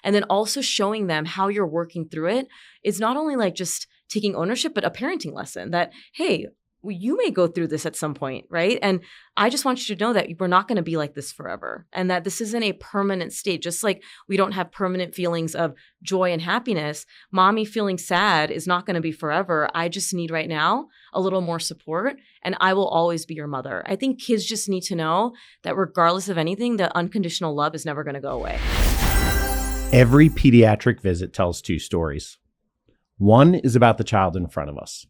And then also showing them how you're working through it is not only like just taking ownership, but a parenting lesson that, hey, you may go through this at some point, right? And I just want you to know that we're not going to be like this forever and that this isn't a permanent state. Just like we don't have permanent feelings of joy and happiness, mommy feeling sad is not going to be forever. I just need right now a little more support and I will always be your mother. I think kids just need to know that regardless of anything, the unconditional love is never going to go away. Every pediatric visit tells two stories. One is about the child in front of us,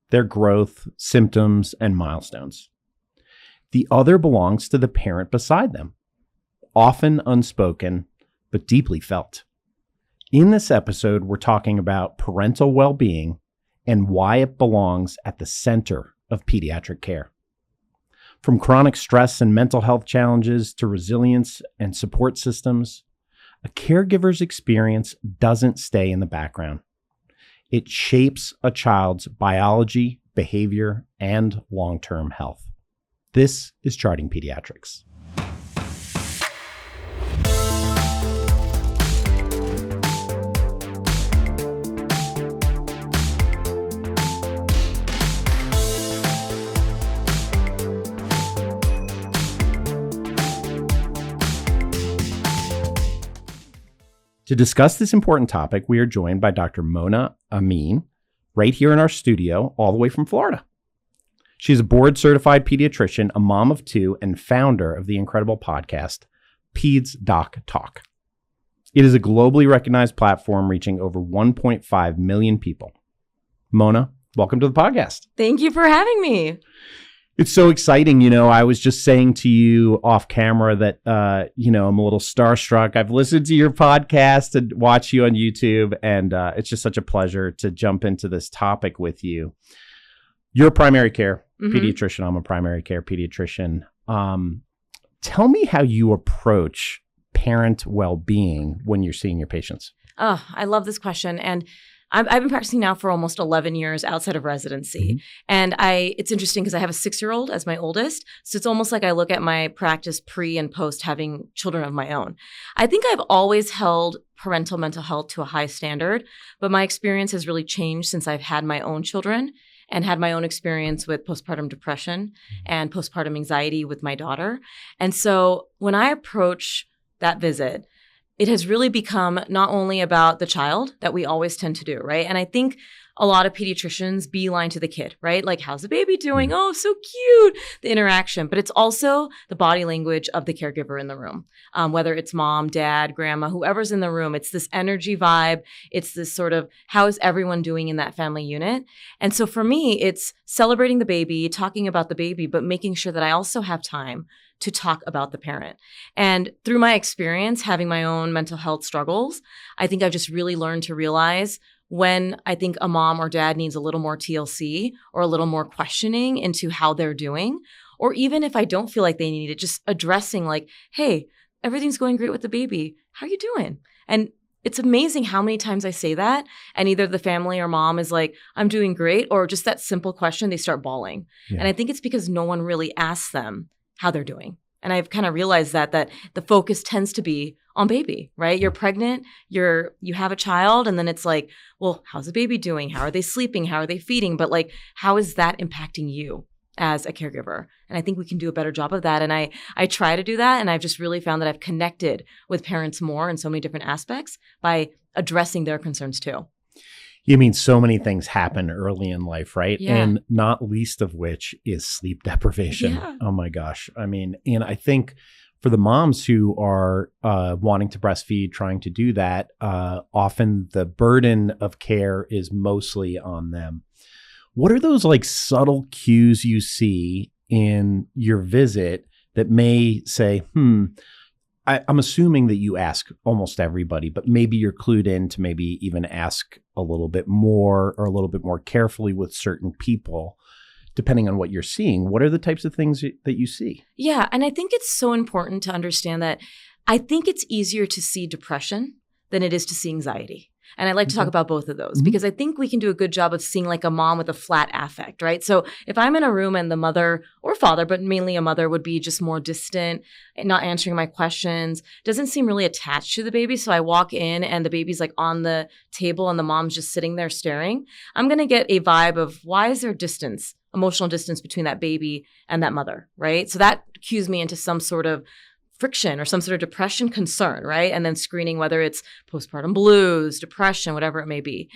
their growth, symptoms, and milestones. The other belongs to the parent beside them, often unspoken, but deeply felt. In this episode, we're talking about parental well-being and why it belongs at the center of pediatric care. From chronic stress and mental health challenges to resilience and support systems, a caregiver's experience doesn't stay in the background. It shapes a child's biology, behavior, and long-term health. This is Charting Pediatrics. To discuss this important topic, we are joined by Dr. Mona Amin, right here in our studio, all the way from Florida. She's a board-certified pediatrician, a mom of two, and founder of the incredible podcast, PedsDocTalk. It is a globally recognized platform reaching over 1.5 million people. Mona, welcome to the podcast. Thank you for having me. It's so exciting. I was just saying to you off camera that, I'm a little starstruck. I've listened to your podcast and watched you on YouTube, and it's just such a pleasure to jump into this topic with you. You're a primary care pediatrician. I'm a primary care pediatrician. Tell me how you approach parent well-being when you're seeing your patients. Oh, I love this question. And I've been practicing now for almost 11 years outside of residency. And it's interesting because I have a 6-year-old as my oldest. So it's almost like I look at my practice pre and post having children of my own. I think I've always held parental mental health to a high standard, but my experience has really changed since I've had my own children and had my own experience with postpartum depression and postpartum anxiety with my daughter. And so when I approach that visit, it has really become not only about the child that we always tend to do, right? And I think a lot of pediatricians beeline to the kid, right? Like, how's the baby doing? Oh, so cute, the interaction. But it's also the body language of the caregiver in the room, whether it's mom, dad, grandma, whoever's in the room. It's this energy vibe. It's this sort of, how is everyone doing in that family unit? And so for me, it's celebrating the baby, talking about the baby, but making sure that I also have time to talk about the parent. And through my experience, having my own mental health struggles, I think I've just really learned to realize when I think a mom or dad needs a little more TLC or a little more questioning into how they're doing, or even if I don't feel like they need it, just addressing like, hey, everything's going great with the baby. How are you doing? And it's amazing how many times I say that, and either the family or mom is like, I'm doing great, or just that simple question, they start bawling. Yeah. And I think it's because no one really asks them how they're doing. And I've kind of realized that the focus tends to be on baby, right? You're pregnant, you have a child, and then it's like, well, how's the baby doing? How are they sleeping? How are they feeding? But like, how is that impacting you as a caregiver? And I think we can do a better job of that. And I try to do that. And I've just really found that I've connected with parents more in so many different aspects by addressing their concerns too. You mean so many things happen early in life, right? Yeah. And not least of which is sleep deprivation. Yeah. Oh my gosh. I mean, and I think for the moms who are wanting to breastfeed, trying to do that, often the burden of care is mostly on them. What are those like subtle cues you see in your visit that may say, I'm assuming that you ask almost everybody, but maybe you're clued in to maybe even ask a little bit more or a little bit more carefully with certain people, depending on what you're seeing. What are the types of things that you see? Yeah. And I think it's so important to understand that I think it's easier to see depression than it is to see anxiety. And I'd like to talk about both of those because I think we can do a good job of seeing like a mom with a flat affect, right? So if I'm in a room and the mother or father, but mainly a mother would be just more distant, not answering my questions, doesn't seem really attached to the baby. So I walk in and the baby's like on the table and the mom's just sitting there staring. I'm going to get a vibe of why is there distance, emotional distance between that baby and that mother, right? So that cues me into some sort of friction or some sort of depression concern, right? And then screening whether it's postpartum blues, depression, whatever it may be.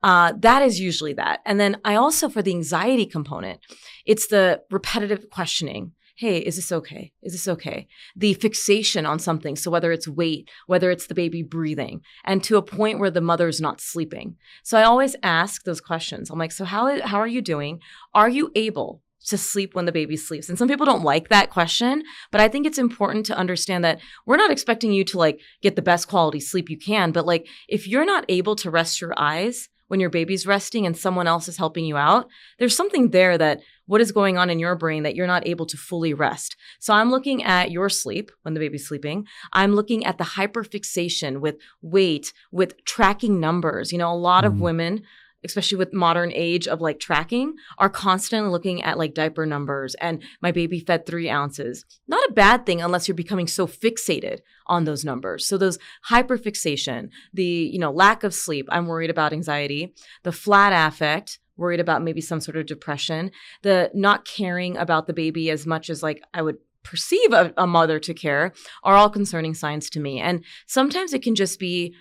That is usually that. And then I also, for the anxiety component, it's the repetitive questioning. Hey, is this okay? Is this okay? The fixation on something. So whether it's weight, whether it's the baby breathing, and to a point where the mother's not sleeping. So I always ask those questions. I'm like, so how are you doing? Are you able to sleep when the baby sleeps? And some people don't like that question, but I think it's important to understand that we're not expecting you to like get the best quality sleep you can. But like, if you're not able to rest your eyes when your baby's resting and someone else is helping you out, there's something there that what is going on in your brain that you're not able to fully rest. So I'm looking at your sleep when the baby's sleeping. I'm looking at the hyperfixation with weight, with tracking numbers. You know, a lot of women, especially with modern age of like tracking, are constantly looking at like diaper numbers and my baby fed 3 ounces. Not a bad thing unless you're becoming so fixated on those numbers. So those hyperfixation, the, lack of sleep, I'm worried about anxiety, the flat affect, worried about maybe some sort of depression, the not caring about the baby as much as like I would perceive a mother to care are all concerning signs to me. And sometimes it can just be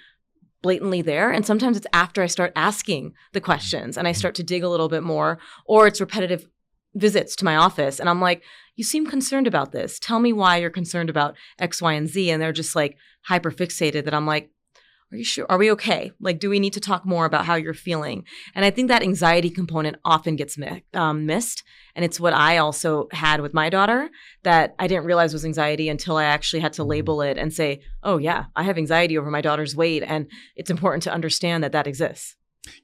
blatantly there. And sometimes it's after I start asking the questions and I start to dig a little bit more, or it's repetitive visits to my office. And I'm like, you seem concerned about this. Tell me why you're concerned about X, Y, and Z. And they're just like hyper fixated that I'm like, are you sure? Are we okay? Like, do we need to talk more about how you're feeling? And I think that anxiety component often gets missed. And it's what I also had with my daughter that I didn't realize was anxiety until I actually had to label it and say, oh yeah, I have anxiety over my daughter's weight. And it's important to understand that that exists.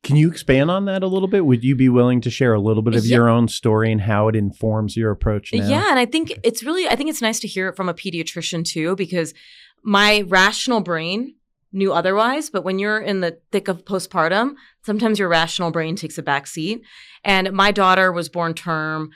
Can you expand on that a little bit? Would you be willing to share a little bit of your own story and how it informs your approach now? Yeah. And I think it's nice to hear it from a pediatrician too, because my rational brain knew otherwise, but when you're in the thick of postpartum, sometimes your rational brain takes a back seat. And my daughter was born term.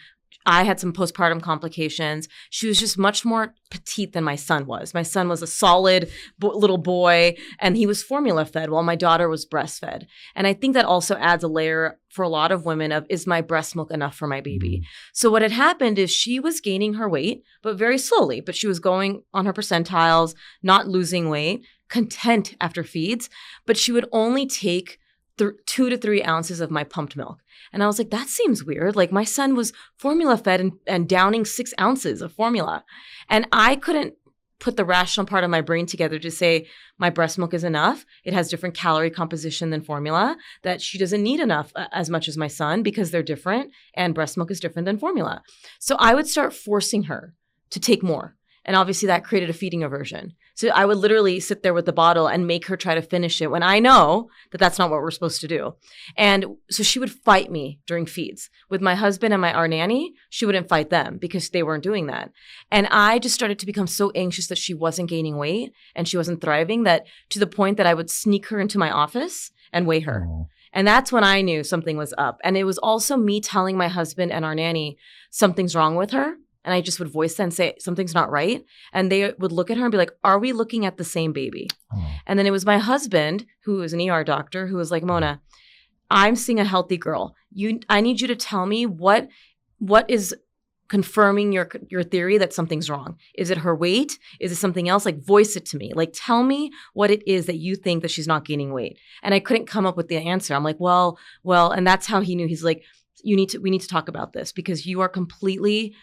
I had some postpartum complications. She was just much more petite than my son was. My son was a solid little boy, and he was formula fed while my daughter was breastfed. And I think that also adds a layer for a lot of women of, is my breast milk enough for my baby? So what had happened is she was gaining her weight, but very slowly, but she was going on her percentiles, not losing weight, content after feeds, but she would only take 2 to 3 ounces of my pumped milk. And I was like, that seems weird. Like my son was formula fed and downing 6 ounces of formula. And I couldn't put the rational part of my brain together to say my breast milk is enough. It has different calorie composition than formula, that she doesn't need enough as much as my son because they're different and breast milk is different than formula. So I would start forcing her to take more. And obviously that created a feeding aversion. So I would literally sit there with the bottle and make her try to finish it when I know that that's not what we're supposed to do. And so she would fight me during feeds. With my husband and our nanny, she wouldn't fight them because they weren't doing that. And I just started to become so anxious that she wasn't gaining weight and she wasn't thriving, that to the point that I would sneak her into my office and weigh her. Oh. And that's when I knew something was up. And it was also me telling my husband and our nanny something's wrong with her. And I just would voice that and say, something's not right. And they would look at her and be like, are we looking at the same baby? Oh. And then it was my husband, who is an ER doctor, who was like, Mona, I'm seeing a healthy girl. I need you to tell me what is confirming your theory that something's wrong. Is it her weight? Is it something else? Like, voice it to me. Like, tell me what it is that you think that she's not gaining weight. And I couldn't come up with the answer. I'm like, well, and that's how he knew. He's like, we need to talk about this because you are completely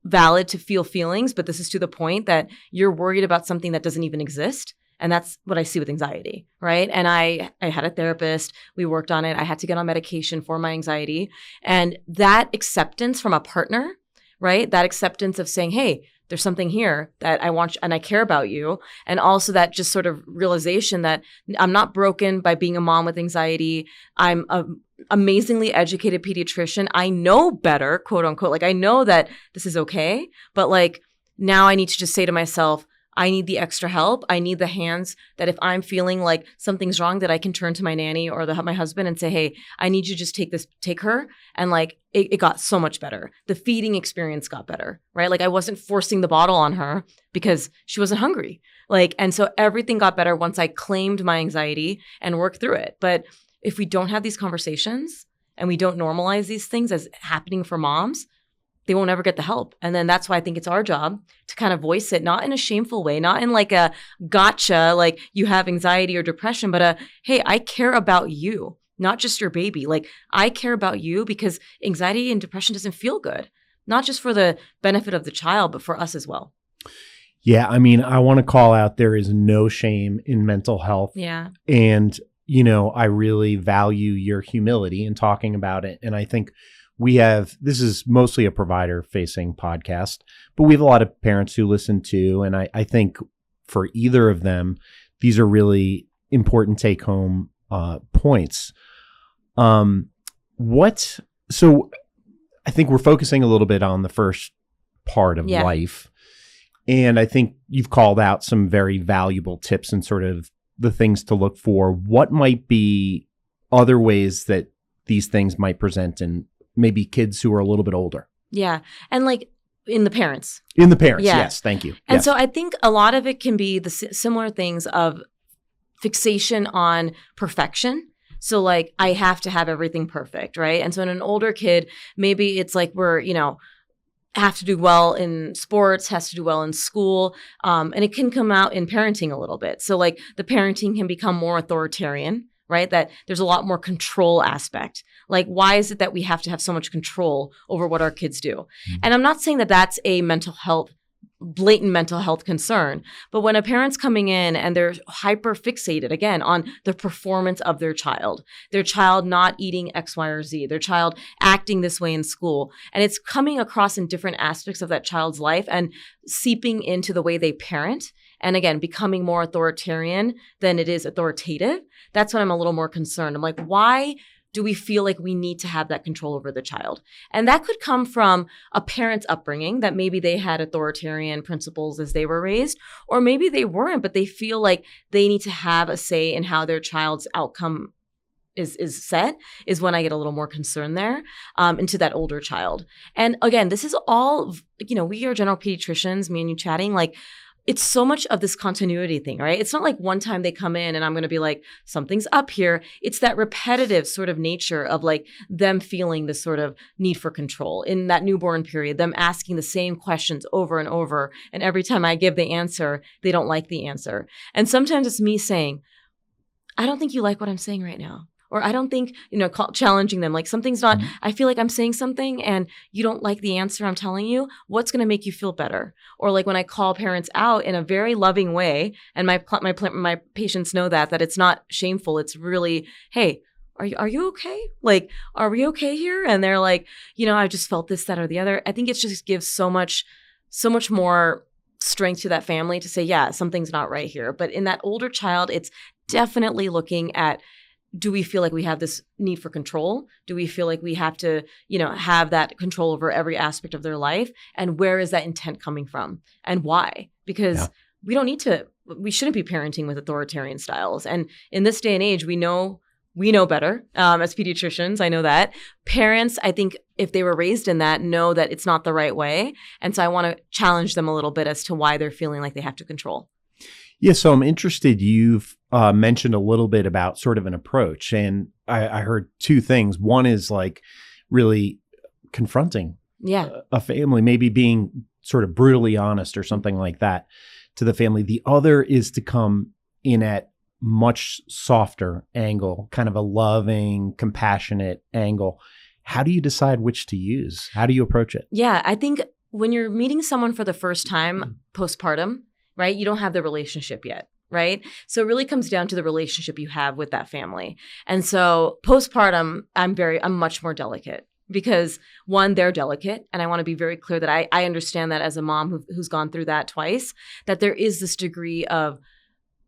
valid to feel feelings, but this is to the point that you're worried about something that doesn't even exist. And that's what I see with anxiety, right? And I had a therapist. We worked on it. I had to get on medication for my anxiety. And that acceptance from a partner, right? That acceptance of saying, hey, there's something here that I want and I care about you. And also that just sort of realization that I'm not broken by being a mom with anxiety. I'm an amazingly educated pediatrician. I know better, quote unquote. Like I know that this is okay, but like now I need to just say to myself, I need the extra help. I need the hands that if I'm feeling like something's wrong, that I can turn to my nanny or my husband and say, hey, I need you to just take her. And like, it got so much better. The feeding experience got better, right? Like I wasn't forcing the bottle on her because she wasn't hungry. Like, and so everything got better once I claimed my anxiety and worked through it. But if we don't have these conversations and we don't normalize these things as happening for moms, they won't ever get the help. And then that's why I think it's our job to kind of voice it, not in a shameful way, not in like a gotcha, like you have anxiety or depression, but hey, I care about you, not just your baby. Like I care about you because anxiety and depression doesn't feel good, not just for the benefit of the child, but for us as well. Yeah. I mean, I want to call out there is no shame in mental health. Yeah. And, you know, I really value your humility in talking about it. And I think this is mostly a provider facing podcast, but we have a lot of parents who listen to, and I think for either of them, these are really important take home points. So I think we're focusing a little bit on the first part of life. And I think you've called out some very valuable tips and sort of the things to look for. What might be other ways that these things might present in maybe kids who are a little bit older? Yeah. And like in the parents. Yes. Thank you. And so I think a lot of it can be the similar things of fixation on perfection. So like I have to have everything perfect, right? And so in an older kid, maybe it's like we're, have to do well in sports, has to do well in school. And it can come out in parenting a little bit. So like the parenting can become more authoritarian, right? That there's a lot more control aspect. Like, why is it that we have to have so much control over what our kids do? Mm-hmm. And I'm not saying that that's a blatant mental health concern, but when a parent's coming in and they're hyper fixated again on the performance of their child not eating X, Y, or Z, their child acting this way in school, and it's coming across in different aspects of that child's life and seeping into the way they parent, and again, becoming more authoritarian than it is authoritative, that's when I'm a little more concerned. I'm like, why do we feel like we need to have that control over the child? And that could come from a parent's upbringing, that maybe they had authoritarian principles as they were raised, or maybe they weren't, but they feel like they need to have a say in how their child's outcome is set, is when I get a little more concerned there, into that older child. And again, this is all, we are general pediatricians, me and you chatting, like, it's so much of this continuity thing, right? It's not like one time they come in and I'm going to be like, something's up here. It's that repetitive sort of nature of like them feeling this sort of need for control in that newborn period, them asking the same questions over and over. And every time I give the answer, they don't like the answer. And sometimes it's me saying, I don't think you like what I'm saying right now. Or I don't think, challenging them, like something's not, I feel like I'm saying something and you don't like the answer I'm telling you. What's going to make you feel better? Or like when I call parents out in a very loving way, and my patients know that it's not shameful. It's really, hey, are you okay? Like, are we okay here? And they're like, I just felt this, that, or the other. I think it just gives so much more strength to that family to say, yeah, something's not right here. But in that older child, it's definitely looking at, do we feel like we have this need for control? Do we feel like we have to, have that control over every aspect of their life? And where is that intent coming from? And why? Because we shouldn't be parenting with authoritarian styles. And in this day and age, we know better as pediatricians. I know that. Parents, I think if they were raised in that, know that it's not the right way. And so I want to challenge them a little bit as to why they're feeling like they have to control. Yeah, so I'm interested. You've mentioned a little bit about sort of an approach, and I heard two things. One is like really confronting a family, maybe being sort of brutally honest or something like that to the family. The other is to come in at much softer angle, kind of a loving, compassionate angle. How do you decide which to use? How do you approach it? Yeah, I think when you're meeting someone for the first time postpartum, right? You don't have the relationship yet, right? So it really comes down to the relationship you have with that family. And so postpartum, I'm much more delicate because one, they're delicate. And I want to be very clear that I understand that as a mom who's gone through that twice, that there is this degree of,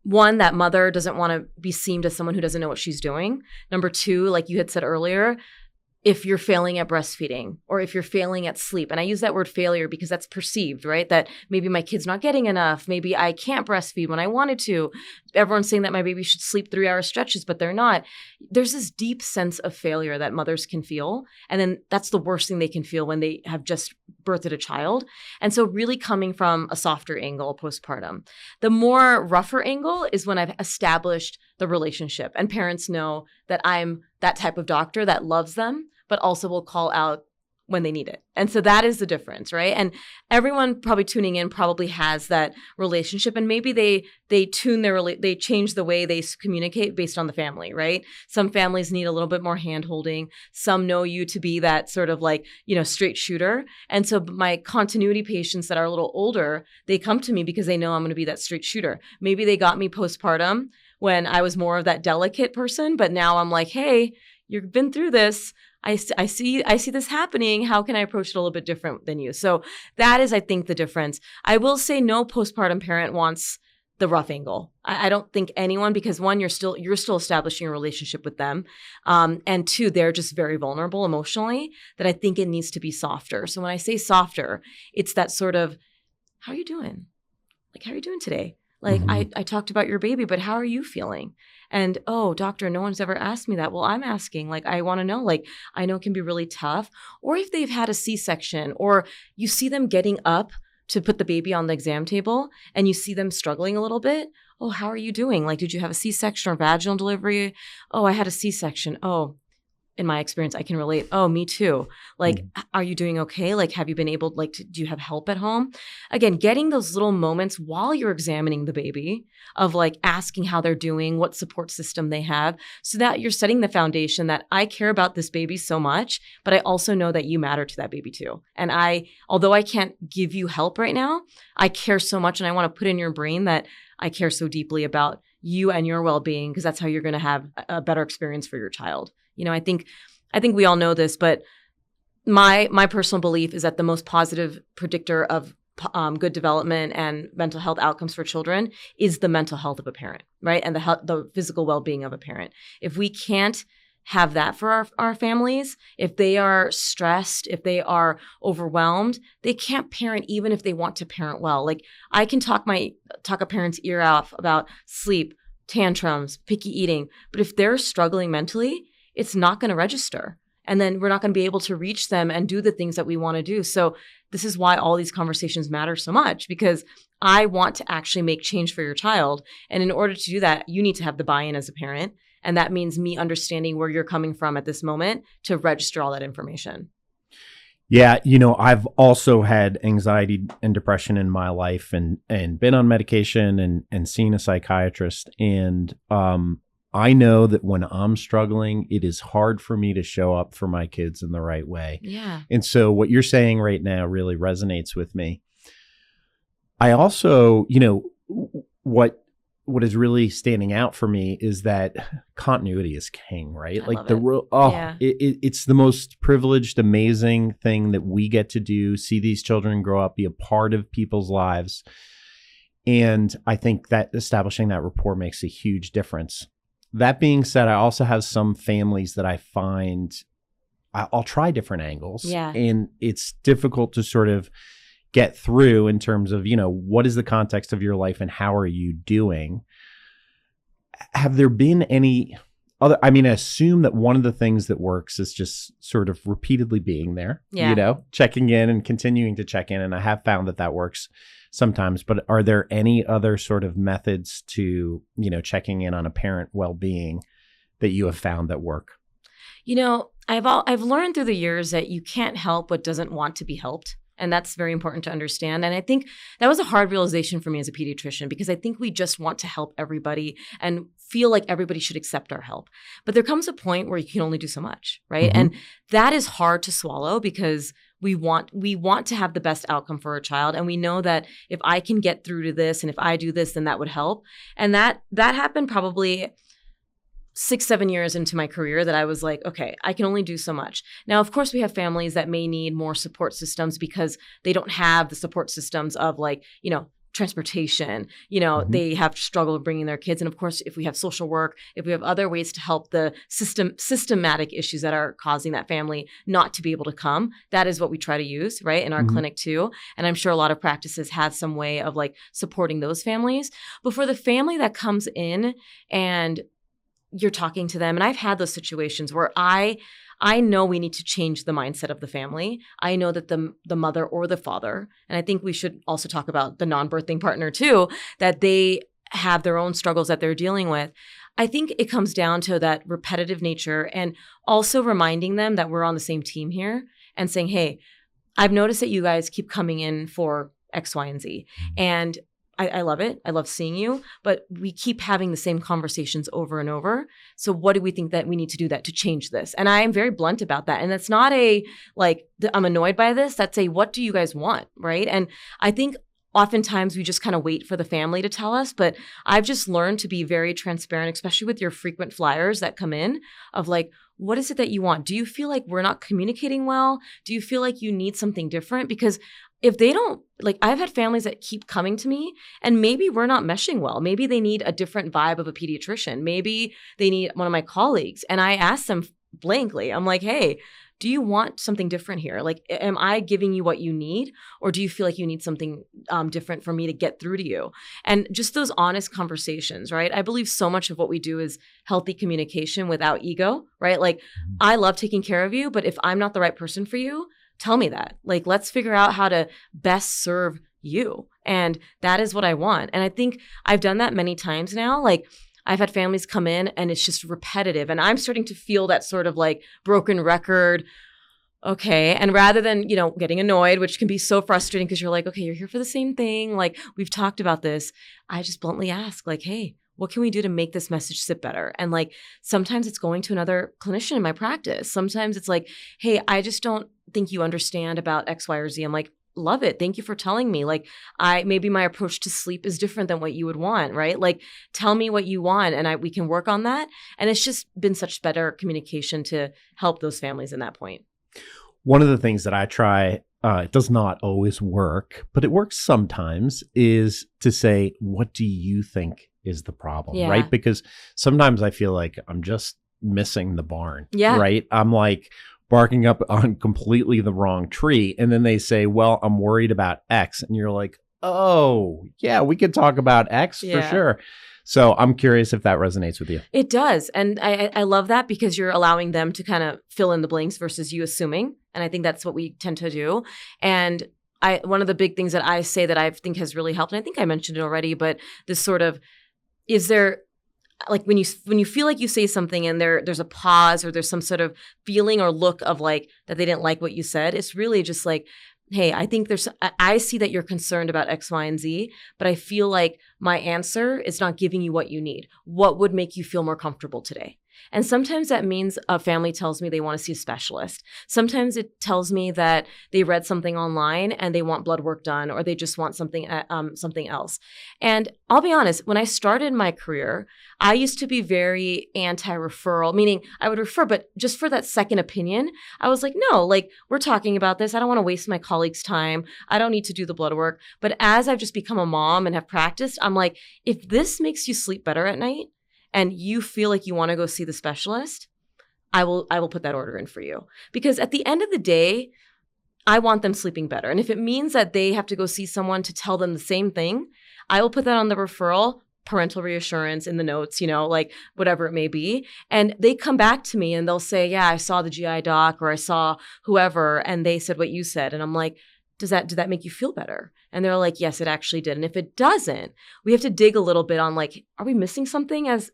one, that mother doesn't want to be seen as someone who doesn't know what she's doing. Number two, like you had said earlier, if you're failing at breastfeeding or if you're failing at sleep. And I use that word failure because that's perceived, right? That maybe my kid's not getting enough. Maybe I can't breastfeed when I wanted to. Everyone's saying that my baby should sleep 3-hour stretches, but they're not. There's this deep sense of failure that mothers can feel. And then that's the worst thing they can feel when they have just birthed a child. And so really coming from a softer angle postpartum. The more rougher angle is when I've established the relationship and parents know that I'm that type of doctor that loves them, but also will call out when they need it. And so that is the difference, right? And everyone probably tuning in probably has that relationship, and maybe they change the way they communicate based on the family, right? Some families need a little bit more hand-holding. Some know you to be that sort of like, straight shooter. And so my continuity patients that are a little older, they come to me because they know I'm going to be that straight shooter. Maybe they got me postpartum when I was more of that delicate person, but now I'm like, hey, you've been through this. I see this happening. How can I approach it a little bit different than you? So that is, I think, the difference. I will say no postpartum parent wants the rough angle. I don't think anyone, because one, you're still establishing a relationship with them. And two, they're just very vulnerable emotionally, that I think it needs to be softer. So when I say softer, it's that sort of, how are you doing? Like, how are you doing today? Like, I talked about your baby, but how are you feeling? And, oh, doctor, no one's ever asked me that. Well, I'm asking, like, I want to know, like, I know it can be really tough. Or if they've had a C-section, or you see them getting up to put the baby on the exam table and you see them struggling a little bit. Oh, how are you doing? Like, did you have a C-section or vaginal delivery? Oh, I had a C-section. Oh, in my experience, I can relate. Oh, me too. Like, are you doing okay? Like, have you been able, like, do you have help at home? Again, getting those little moments while you're examining the baby of like asking how they're doing, what support system they have, so that you're setting the foundation that I care about this baby so much, but I also know that you matter to that baby too. And although I can't give you help right now, I care so much, and I want to put in your brain that I care so deeply about you and your well-being, because that's how you're going to have a better experience for your child. I think we all know this, but my personal belief is that the most positive predictor of good development and mental health outcomes for children is the mental health of a parent, right? And the physical well-being of a parent. If we can't have that for our families, if they are stressed, if they are overwhelmed, they can't parent even if they want to parent well. Like, I can talk a parent's ear off about sleep, tantrums, picky eating, but if they're struggling mentally, it's not going to register. And then we're not going to be able to reach them and do the things that we want to do. So this is why all these conversations matter so much, because I want to actually make change for your child. And in order to do that, you need to have the buy-in as a parent. And that means me understanding where you're coming from at this moment to register all that information. Yeah, I've also had anxiety and depression in my life, and been on medication and seen a psychiatrist. And I know that when I'm struggling, it is hard for me to show up for my kids in the right way. Yeah. And so what you're saying right now really resonates with me. I also, what is really standing out for me is that continuity is king, right? It's the most privileged, amazing thing that we get to do, see these children grow up, be a part of people's lives. And I think that establishing that rapport makes a huge difference. That being said, I also have some families that I find I'll try different angles. Yeah. And it's difficult to sort of get through in terms of, what is the context of your life and how are you doing? Have there been any other, I assume that one of the things that works is just sort of repeatedly being there, checking in and continuing to check in. And I have found that works sometimes, but are there any other sort of methods to, checking in on a parent well-being that you have found that work? I've learned through the years that you can't help what doesn't want to be helped. And that's very important to understand. And I think that was a hard realization for me as a pediatrician, because I think we just want to help everybody and feel like everybody should accept our help. But there comes a point where you can only do so much, right? Mm-hmm. And that is hard to swallow, because we want to have the best outcome for our child. And we know that if I can get through to this and if I do this, then that would help. And that happened probably 6-7 years into my career, that I was like, okay, I can only do so much. Now, of course, we have families that may need more support systems because they don't have the support systems of transportation, they have struggled bringing their kids. And of course, if we have social work, if we have other ways to help the systematic issues that are causing that family not to be able to come, that is what we try to use, right, in our clinic too. And I'm sure a lot of practices have some way of like supporting those families. But for the family that comes in and you're talking to them, and I've had those situations where I know we need to change the mindset of the family. I know that the mother or the father, and I think we should also talk about the non-birthing partner too, that they have their own struggles that they're dealing with. I think it comes down to that repetitive nature and also reminding them that we're on the same team here and saying, hey, I've noticed that you guys keep coming in for X, Y, and Z. And I love it. I love seeing you, but we keep having the same conversations over and over. So what do we think that we need to do that to change this? And I am very blunt about that. And that's not I'm annoyed by this. That's what do you guys want, right? And I think oftentimes we just kind of wait for the family to tell us, but I've just learned to be very transparent, especially with your frequent flyers that come in of like, what is it that you want? Do you feel like we're not communicating well? Do you feel like you need something different? Because if they don't, I've had families that keep coming to me and maybe we're not meshing well. Maybe they need a different vibe of a pediatrician. Maybe they need one of my colleagues. And I ask them blankly, I'm like, hey, do you want something different here? Am I giving you what you need? Or do you feel like you need something different for me to get through to you? And just those honest conversations, right? I believe so much of what we do is healthy communication without ego, right? I love taking care of you, but if I'm not the right person for you, tell me that. Let's figure out how to best serve you. And that is what I want. And I think I've done that many times now. I've had families come in and it's just repetitive. And I'm starting to feel that sort of broken record. Okay. And rather than, getting annoyed, which can be so frustrating because you're like, okay, you're here for the same thing. We've talked about this. I just bluntly ask hey, what can we do to make this message sit better? And sometimes it's going to another clinician in my practice. Sometimes it's hey, I just don't think you understand about X, Y, or Z. I'm love it. Thank you for telling me. Maybe my approach to sleep is different than what you would want, right? Tell me what you want and we can work on that. And it's just been such better communication to help those families in that point. One of the things that I try, it does not always work, but it works sometimes, is to say, what do you think is the problem, right? Because sometimes I feel like I'm just missing the barn, right? I'm barking up on completely the wrong tree. And then they say, well, I'm worried about X. And you're like, oh, yeah, we could talk about X for sure. So I'm curious if that resonates with you. It does. And I love that because you're allowing them to kind of fill in the blanks versus you assuming. And I think that's what we tend to do. And one of the big things that I say that I think has really helped, and I think I mentioned it already, but this sort of, is there, when you feel like you say something and there's a pause or there's some sort of feeling or look of that they didn't like what you said, it's really just hey, I think I see that you're concerned about X, Y, and Z, but I feel like my answer is not giving you what you need. What would make you feel more comfortable today? And sometimes that means a family tells me they want to see a specialist. Sometimes it tells me that they read something online and they want blood work done, or they just want something else. And I'll be honest, when I started my career, I used to be very anti-referral, meaning I would refer, but just for that second opinion, I was like, no, we're talking about this. I don't want to waste my colleagues' time. I don't need to do the blood work. But as I've just become a mom and have practiced, I'm like, if this makes you sleep better at night, and you feel like you want to go see the specialist, I will put that order in for you. Because at the end of the day, I want them sleeping better. And if it means that they have to go see someone to tell them the same thing, I will put that on the referral, parental reassurance in the notes, whatever it may be. And they come back to me and they'll say, yeah, I saw the GI doc or I saw whoever, and they said what you said. And I'm like, did that make you feel better? And they're like, yes, it actually did. And if it doesn't, we have to dig a little bit on are we missing something as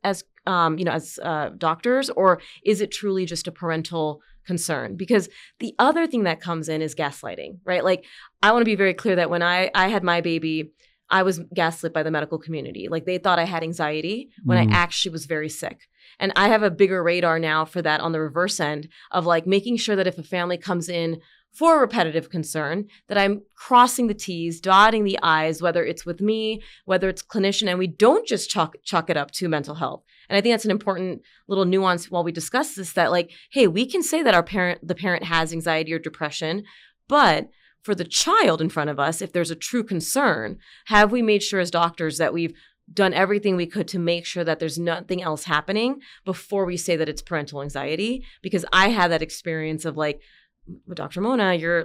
doctors, or is it truly just a parental concern? Because the other thing that comes in is gaslighting, right? I want to be very clear that when I had my baby, I was gaslit by the medical community. They thought I had anxiety when I actually was very sick. And I have a bigger radar now for that on the reverse end of making sure that if a family comes in for a repetitive concern, that I'm crossing the T's, dotting the I's, whether it's with me, whether it's clinician, and we don't just chalk it up to mental health. And I think that's an important little nuance while we discuss this, that hey, we can say that the parent has anxiety or depression, but for the child in front of us, if there's a true concern, have we made sure as doctors that we've done everything we could to make sure that there's nothing else happening before we say that it's parental anxiety? Because I had that experience of like, Dr. Mona, you're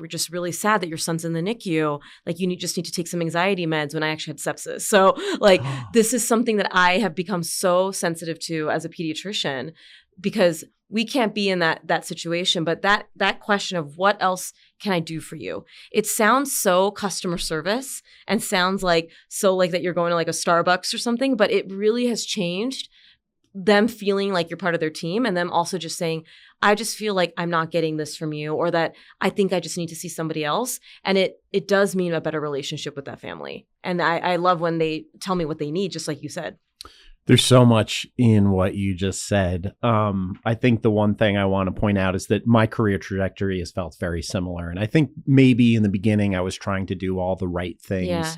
just really sad that your son's in the NICU. Like you just need to take some anxiety meds when I actually had sepsis. So like this is something that I have become so sensitive to as a pediatrician, because we can't be in that situation. But that question of what else can I do for you? It sounds so customer service and sounds like so like that you're going to like a Starbucks or something, but it really has changed them feeling like you're part of their team, and them also just saying, I just feel like I'm not getting this from you, or that I think I just need to see somebody else. And it does mean a better relationship with that family. And I love when they tell me what they need, just like you said. There's so much in what you just said. I think the one thing I want to point out is that my career trajectory has felt very similar. And I think maybe in the beginning I was trying to do all the right things. Yeah.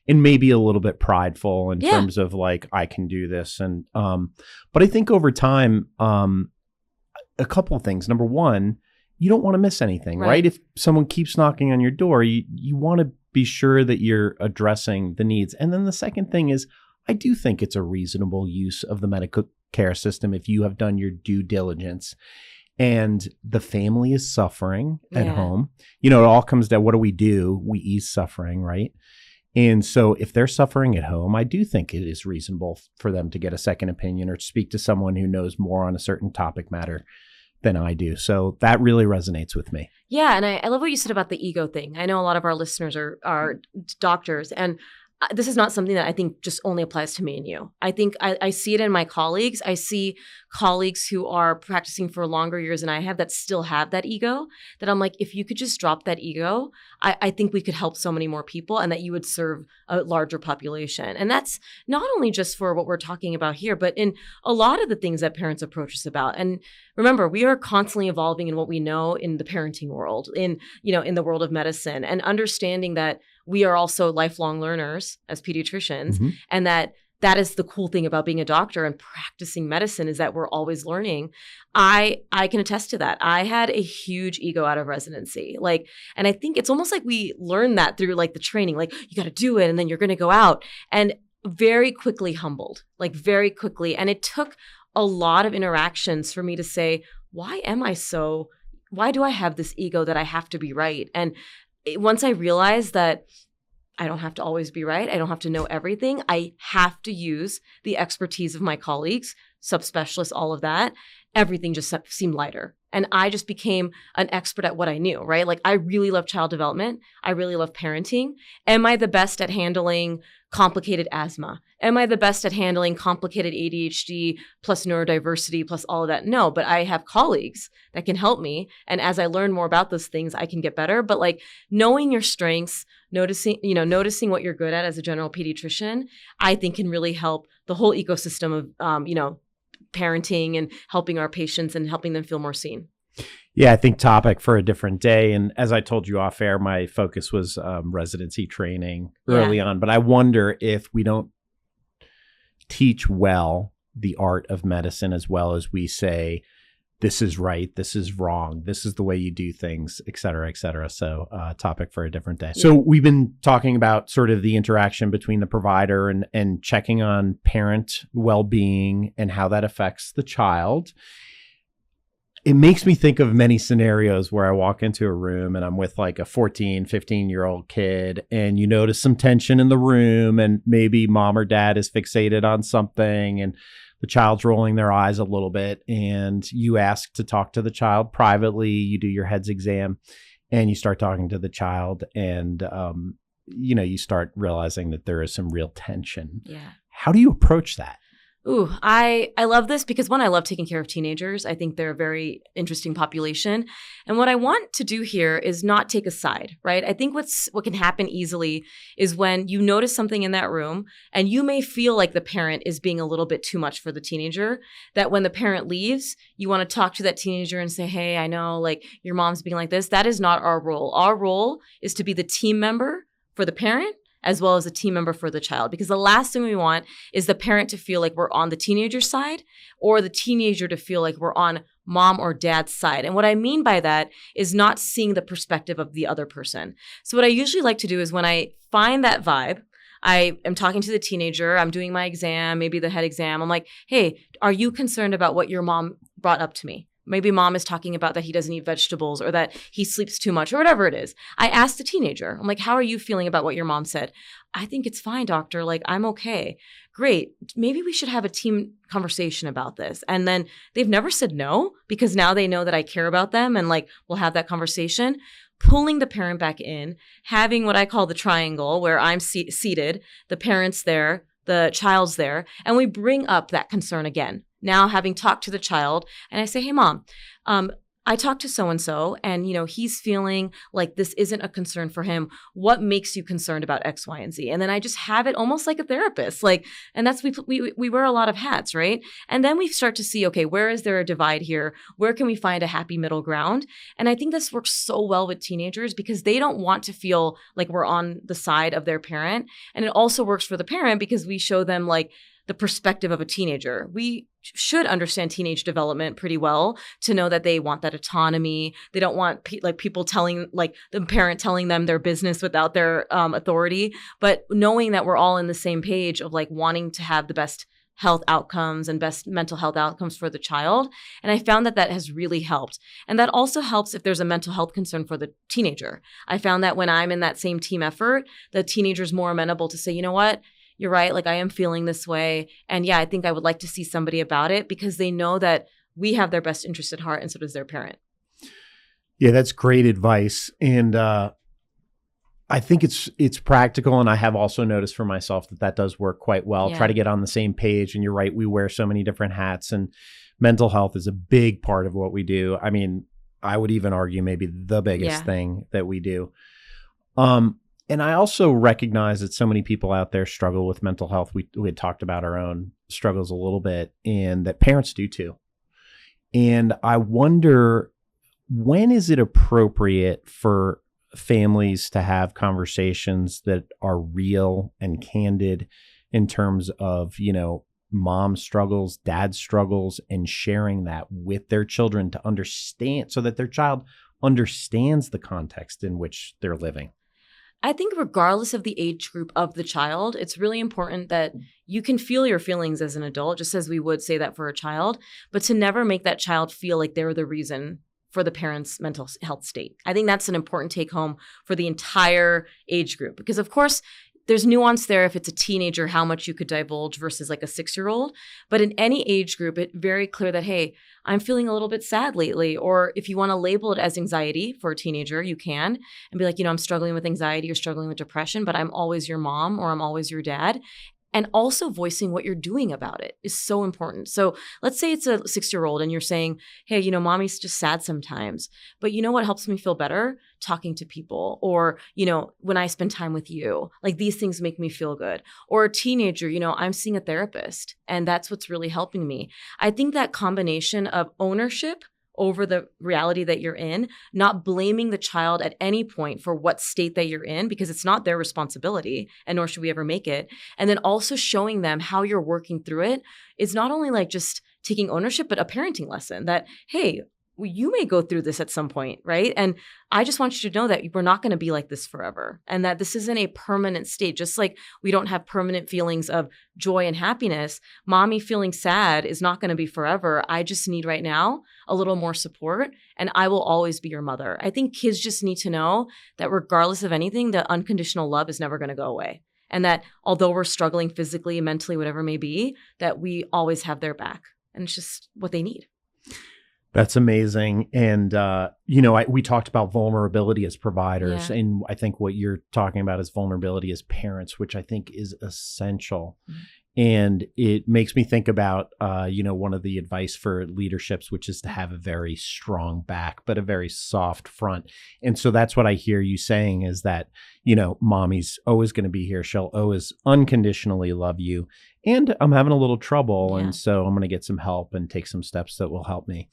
And maybe a little bit prideful in terms of like, I can do this. And, but I think over time, a couple of things. Number one, you don't want to miss anything, right? If someone keeps knocking on your door, you want to be sure that you're addressing the needs. And then the second thing is, I do think it's a reasonable use of the medical care system if you have done your due diligence and the family is suffering at home. It all comes down, what do? We ease suffering, right? And so if they're suffering at home, I do think it is reasonable for them to get a second opinion or speak to someone who knows more on a certain topic matter than I do. So that really resonates with me. Yeah. And I love what you said about the ego thing. I know a lot of our listeners are doctors, and this is not something that I think just only applies to me and you. I think I see it in my colleagues. I see colleagues who are practicing for longer years than I have that still have that ego, that I'm like, if you could just drop that ego, I think we could help so many more people and that you would serve a larger population. And that's not only just for what we're talking about here, but in a lot of the things that parents approach us about. And remember, we are constantly evolving in what we know in the parenting world, in the world of medicine, and understanding that we are also lifelong learners as pediatricians, and that is the cool thing about being a doctor and practicing medicine, is that we're always learning. I can attest to that. I had a huge ego out of residency. And I think it's almost like we learned that through like the training, like you got to do it and then you're going to go out, and very quickly humbled, like very quickly. And it took a lot of interactions for me to say, why do I have this ego that I have to be right? And once I realized that I don't have to always be right, I don't have to know everything, I have to use the expertise of my colleagues, subspecialists, all of that, everything just seemed lighter. And I just became an expert at what I knew, right? Like I really love child development. I really love parenting. Am I the best at handling complicated asthma? Am I the best at handling complicated ADHD plus neurodiversity plus all of that? No, but I have colleagues that can help me. And as I learn more about those things, I can get better. But like knowing your strengths, noticing what you're good at as a general pediatrician, I think can really help the whole ecosystem of, parenting and helping our patients and helping them feel more seen. Yeah, I think topic for a different day. And as I told you off air, my focus was residency training early on. But I wonder if we don't teach well the art of medicine as well as we say, this is right, this is wrong, this is the way you do things, et cetera, et cetera. So topic for a different day. So we've been talking about sort of the interaction between the provider and checking on parent well-being and how that affects the child. It makes me think of many scenarios where I walk into a room and I'm with like a 14, 15-year-old kid, and you notice some tension in the room, and maybe mom or dad is fixated on something and the child's rolling their eyes a little bit, and you ask to talk to the child privately. You do your heads exam and you start talking to the child, and you start realizing that there is some real tension. Yeah. How do you approach that? Ooh, I love this because one, I love taking care of teenagers. I think they're a very interesting population. And what I want to do here is not take a side, right? I think what can happen easily is when you notice something in that room and you may feel like the parent is being a little bit too much for the teenager, that when the parent leaves, you want to talk to that teenager and say, hey, I know like your mom's being like this. That is not our role. Our role is to be the team member for the parent as well as a team member for the child. Because the last thing we want is the parent to feel like we're on the teenager's side, or the teenager to feel like we're on mom or dad's side. And what I mean by that is not seeing the perspective of the other person. So what I usually like to do is when I find that vibe, I am talking to the teenager, I'm doing my exam, maybe the head exam. I'm like, hey, are you concerned about what your mom brought up to me? Maybe mom is talking about that he doesn't eat vegetables or that he sleeps too much or whatever it is. I asked the teenager, I'm like, how are you feeling about what your mom said? I think it's fine, doctor. Like, I'm okay. Great. Maybe we should have a team conversation about this. And then they've never said no because now they know that I care about them and like, we'll have that conversation. Pulling the parent back in, having what I call the triangle where I'm seated, the parent's there, the child's there, and we bring up that concern again. Now having talked to the child and I say, hey mom, I talked to so-and-so and, he's feeling like this isn't a concern for him. What makes you concerned about X, Y, and Z? And then I just have it almost like a therapist, and that's, we wear a lot of hats, right? And then we start to see, okay, where is there a divide here? Where can we find a happy middle ground? And I think this works so well with teenagers because they don't want to feel like we're on the side of their parent. And it also works for the parent because we show them like the perspective of a teenager. We should understand teenage development pretty well to know that they want that autonomy. They don't want people telling, like the parent telling them their business without their authority, but knowing that we're all in the same page of like wanting to have the best health outcomes and best mental health outcomes for the child. And I found that that has really helped. And that also helps if there's a mental health concern for the teenager. I found that when I'm in that same team effort, the teenager's more amenable to say, you know what? You're right. Like I am feeling this way. And yeah, I think I would like to see somebody about it because they know that we have their best interest at heart and so does their parent. Yeah, that's great advice. And I think it's practical. And I have also noticed for myself that does work quite well. Yeah. Try to get on the same page. And you're right. We wear so many different hats and mental health is a big part of what we do. I mean, I would even argue maybe the biggest thing that we do. And I also recognize that so many people out there struggle with mental health. We had talked about our own struggles a little bit and that parents do too. And I wonder, when is it appropriate for families to have conversations that are real and candid in terms of, mom struggles, dad struggles, and sharing that with their children to understand so that their child understands the context in which they're living? I think regardless of the age group of the child, it's really important that you can feel your feelings as an adult, just as we would say that for a child, but to never make that child feel like they're the reason for the parent's mental health state. I think that's an important take home for the entire age group, because of course, there's nuance there if it's a teenager, how much you could divulge versus like a 6-year-old. But in any age group, it's very clear that, hey, I'm feeling a little bit sad lately. Or if you want to label it as anxiety for a teenager, you can and be like, I'm struggling with anxiety or struggling with depression, but I'm always your mom or I'm always your dad. And also voicing what you're doing about it is so important. So let's say it's a 6-year-old and you're saying, hey, mommy's just sad sometimes. But you know what helps me feel better? Talking to people. Or, when I spend time with you, like these things make me feel good. Or a teenager, I'm seeing a therapist and that's what's really helping me. I think that combination of ownership over the reality that you're in, not blaming the child at any point for what state that you're in, because it's not their responsibility, and nor should we ever make it. And then also showing them how you're working through it is not only like just taking ownership, but a parenting lesson that, hey, you may go through this at some point, right? And I just want you to know that we're not going to be like this forever and that this isn't a permanent state. Just like we don't have permanent feelings of joy and happiness, mommy feeling sad is not going to be forever. I just need right now a little more support and I will always be your mother. I think kids just need to know that regardless of anything, the unconditional love is never going to go away. And that although we're struggling physically, mentally, whatever it may be, that we always have their back. And it's just what they need. That's amazing. And, we talked about vulnerability as providers. Yeah. And I think what you're talking about is vulnerability as parents, which I think is essential. Mm-hmm. And it makes me think about, one of the advice for leaderships, which is to have a very strong back, but a very soft front. And so that's what I hear you saying is that, mommy's always going to be here. She'll always unconditionally love you. And I'm having a little trouble. Yeah. And so I'm going to get some help and take some steps that will help me.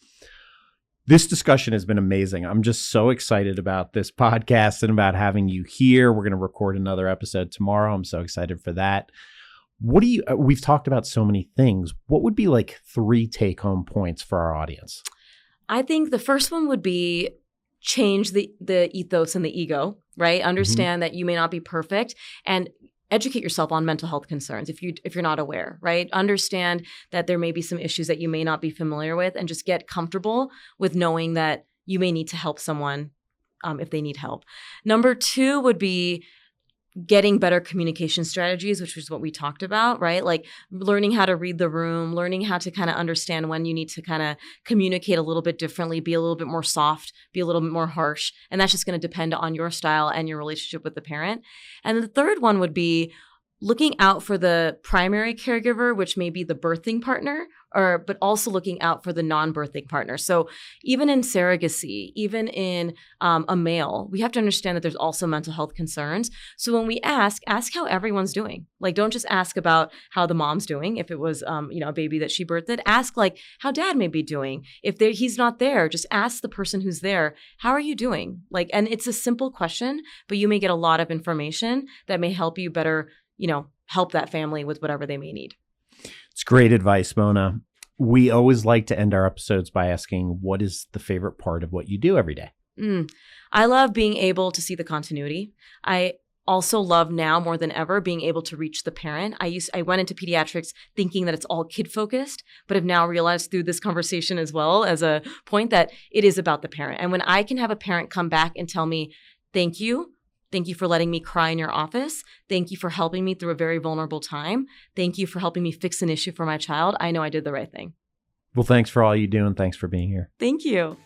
This discussion has been amazing. I'm just so excited about this podcast and about having you here. We're going to record another episode tomorrow. I'm so excited for that. We've talked about so many things. What would be like 3 take-home points for our audience? I think the first one would be change the ethos and the ego, right? Understand that you may not be perfect and educate yourself on mental health concerns if you're not aware, right? Understand that there may be some issues that you may not be familiar with and just get comfortable with knowing that you may need to help someone if they need help. Number 2 would be getting better communication strategies, which is what we talked about, right? Like learning how to read the room, learning how to kind of understand when you need to kind of communicate a little bit differently, be a little bit more soft, be a little bit more harsh. And that's just going to depend on your style and your relationship with the parent. And the third one would be looking out for the primary caregiver, which may be the birthing partner, but also looking out for the non-birthing partner. So even in surrogacy, even in a male, we have to understand that there's also mental health concerns. So when we ask how everyone's doing. Like, don't just ask about how the mom's doing. If it was, a baby that she birthed, ask like how dad may be doing. If he's not there, just ask the person who's there, how are you doing? Like, and it's a simple question, but you may get a lot of information that may help you better help that family with whatever they may need. It's great advice, Mona. We always like to end our episodes by asking, what is the favorite part of what you do every day? I love being able to see the continuity. I also love now more than ever being able to reach the parent. I went into pediatrics thinking that it's all kid focused, but have now realized through this conversation as well as a point that it is about the parent. And when I can have a parent come back and tell me, thank you for letting me cry in your office. Thank you for helping me through a very vulnerable time. Thank you for helping me fix an issue for my child. I know I did the right thing. Well, thanks for all you do and thanks for being here. Thank you.